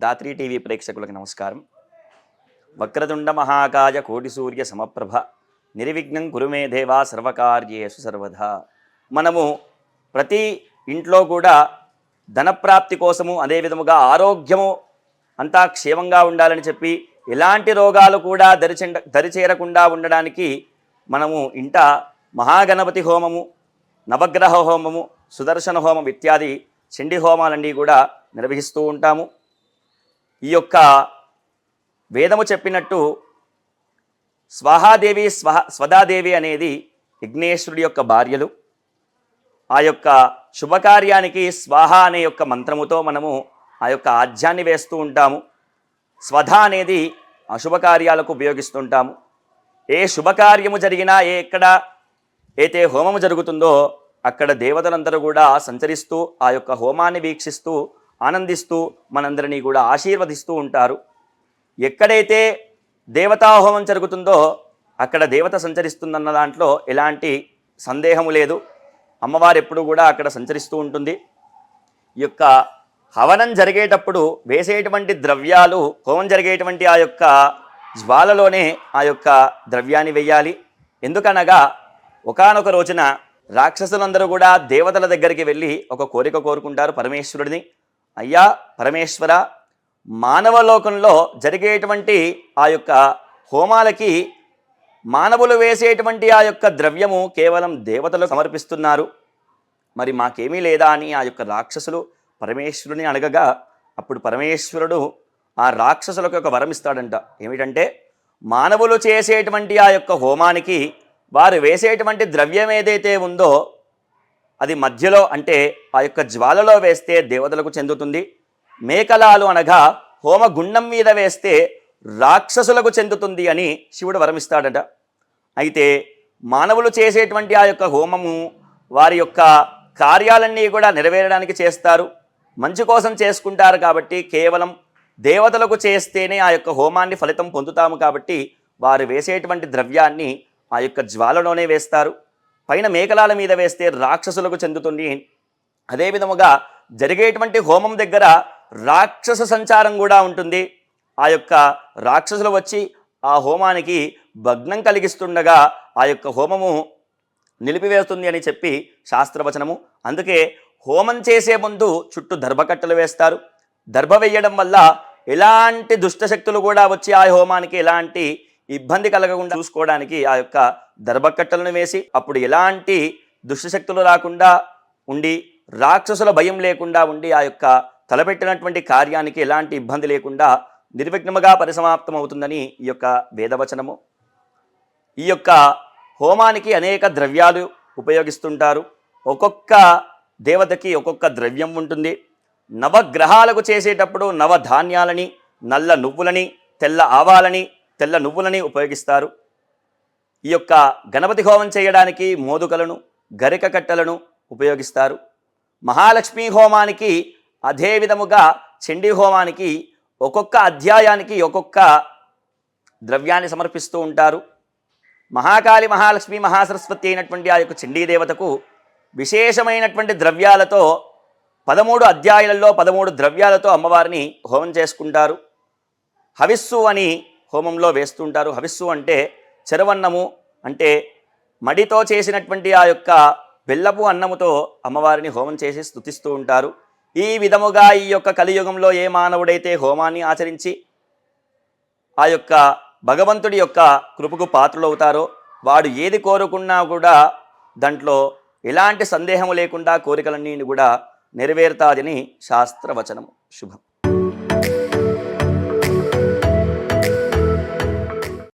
Dhatri TV ప్రేక్షకులకు నమస్కారం. వక్రతుండ మహాకాయ కోటి సూర్య సమప్రభ నిర్విఘ్నం కురుమే దేవా సర్వకార్యేషు సర్వదా. మనము ప్రతి ఇంట్లో కూడా ధనప్రాప్తి కోసము, అదేవిధముగా ఆరోగ్యము అంతా క్షేమంగా ఉండాలని చెప్పి, ఎలాంటి రోగాలు కూడా దరిచేరకుండా ఉండడానికి మనము ఇంట మహాగణపతి హోమము, నవగ్రహ హోమము, సుదర్శన హోమం ఇత్యాది చండీ హోమాలన్నీ కూడా నిర్వహిస్తూ ఉంటాము. ఈ యొక్క వేదము చెప్పినట్టు స్వాహాదేవి స్వదాదేవి అనేది విఘ్నేశ్వరుడి యొక్క భార్యలు. ఆ యొక్క శుభకార్యానికి స్వాహ అనే యొక్క మంత్రముతో మనము ఆ యొక్క ఆజ్యాన్ని వేస్తూ ఉంటాము. స్వధ అనేది అశుభకార్యాలకు ఉపయోగిస్తుంటాము. ఏ శుభకార్యము జరిగినా, ఎక్కడ అయితే హోమము జరుగుతుందో అక్కడ దేవతలందరూ కూడా సంచరిస్తూ ఆ యొక్క హోమాన్ని వీక్షిస్తూ ఆనందిస్తూ మనందరినీ కూడా ఆశీర్వదిస్తూ ఉంటారు. ఎక్కడైతే దేవతా హోమం జరుగుతుందో అక్కడ దేవత సంచరిస్తుందన్న దాంట్లో ఎలాంటి సందేహము లేదు. అమ్మవారు ఎప్పుడు కూడా అక్కడ సంచరిస్తూ ఉంటుంది. ఈ యొక్క హవనం జరిగేటప్పుడు వేసేటువంటి ద్రవ్యాలు, హోమం జరిగేటువంటి ఆ యొక్క జ్వాలలోనే ఆ యొక్క ద్రవ్యాన్ని వెయ్యాలి. ఎందుకనగా ఒకానొక రోజున రాక్షసులందరూ కూడా దేవతల దగ్గరికి వెళ్ళి ఒక కోరిక కోరుకుంటారు పరమేశ్వరుడిని. అయ్యా పరమేశ్వర, మానవలోకంలో జరిగేటువంటి ఆ యొక్క హోమాలకి మానవులు వేసేటువంటి ఆ యొక్క ద్రవ్యము కేవలం దేవతలు సమర్పిస్తున్నారు, మరి మాకేమీ లేదా అని ఆ యొక్క రాక్షసులు పరమేశ్వరుని అడగగా, అప్పుడు పరమేశ్వరుడు ఆ రాక్షసులకు ఒక వరం ఇస్తాడంట. ఏమిటంటే, మానవులు చేసేటువంటి ఆ యొక్క హోమానికి వారు వేసేటువంటి ద్రవ్యం ఏదైతే ఉందో అది మధ్యలో, అంటే ఆ యొక్క జ్వాలలో వేస్తే దేవతలకు చెందుతుంది. మేకలాలు అనగా హోమగుండం మీద వేస్తే రాక్షసులకు చెందుతుంది అని శివుడు వరమిస్తాడట. అయితే మానవులు చేసేటువంటి ఆ యొక్క హోమము వారి యొక్క కార్యాలన్నీ కూడా నెరవేరడానికి చేస్తారు, మంచి కోసం చేసుకుంటారు. కాబట్టి కేవలం దేవతలకు చేస్తేనే ఆ యొక్క హోమాన్ని ఫలితం పొందుతాము. కాబట్టి వారు వేసేటువంటి ద్రవ్యాన్ని ఆ యొక్క జ్వాలలోనే వేస్తారు. పైన మేకలాల మీద వేస్తే రాక్షసులకు చెందుతుంది. అదేవిధముగా జరిగేటువంటి హోమం దగ్గర రాక్షస సంచారం కూడా ఉంటుంది. ఆ యొక్క రాక్షసులు వచ్చి ఆ హోమానికి భగ్నం కలిగిస్తుండగా ఆ యొక్క హోమము నిలిపివేస్తుంది అని చెప్పి శాస్త్రవచనము. అందుకే హోమం చేసే ముందు చుట్టూ దర్భకట్టలు వేస్తారు. దర్భ వేయడం వల్ల ఎలాంటి దుష్టశక్తులు కూడా వచ్చి ఆ హోమానికి ఎలాంటి ఇబ్బంది కలగకుండా చూసుకోవడానికి ఆ యొక్క దర్భకట్టలను వేసి, అప్పుడు ఎలాంటి దుష్టశక్తులు రాకుండా ఉండి, రాక్షసుల భయం లేకుండా ఉండి, ఆ యొక్క తలపెట్టినటువంటి కార్యానికి ఎలాంటి ఇబ్బంది లేకుండా నిర్విఘ్నముగా పరిసమాప్తం అవుతుందని ఈ యొక్క వేదవచనము. ఈ యొక్క హోమానికి అనేక ద్రవ్యాలు ఉపయోగిస్తుంటారు. ఒక్కొక్క దేవతకి ఒక్కొక్క ద్రవ్యం ఉంటుంది. నవగ్రహాలకు చేసేటప్పుడు నవధాన్యాలని, నల్ల నువ్వులని, తెల్ల ఆవాలని, తెల్ల నువ్వులని ఉపయోగిస్తారు. ఈ యొక్క గణపతి హోమం చేయడానికి మోదుకలను, గరిక కట్టెలను ఉపయోగిస్తారు. మహాలక్ష్మీ హోమానికి, అదే విధముగా చండీ హోమానికి ఒక్కొక్క అధ్యాయానికి ఒక్కొక్క ద్రవ్యాన్ని సమర్పిస్తూ ఉంటారు. మహాకాళి, మహాలక్ష్మి, మహాసరస్వతి అయినటువంటి ఆ యొక్క చండీ దేవతకు విశేషమైనటువంటి ద్రవ్యాలతో 13 అధ్యాయాలలో 13 ద్రవ్యాలతో అమ్మవారిని హోమం చేసుకుంటారు. హవిస్సు అని హోమంలో వేస్తుంటారు. హవిస్సు అంటే చెరవన్నము, అంటే మడితో చేసినటువంటి ఆ యొక్క బెల్లపు అన్నముతో అమ్మవారిని హోమం చేసి స్తుతిస్తూ ఉంటారు. ఈ విధముగా ఈ యొక్క కలియుగంలో ఏ మానవుడైతే హోమాన్ని ఆచరించి ఆ యొక్క భగవంతుడి యొక్క కృపకు పాత్రులవుతారో వాడు ఏది కోరుకున్నా కూడా దాంట్లో ఎలాంటి సందేహము లేకుండా కోరికలన్నీ కూడా నెరవేరుతాదని శాస్త్రవచనము. శుభం.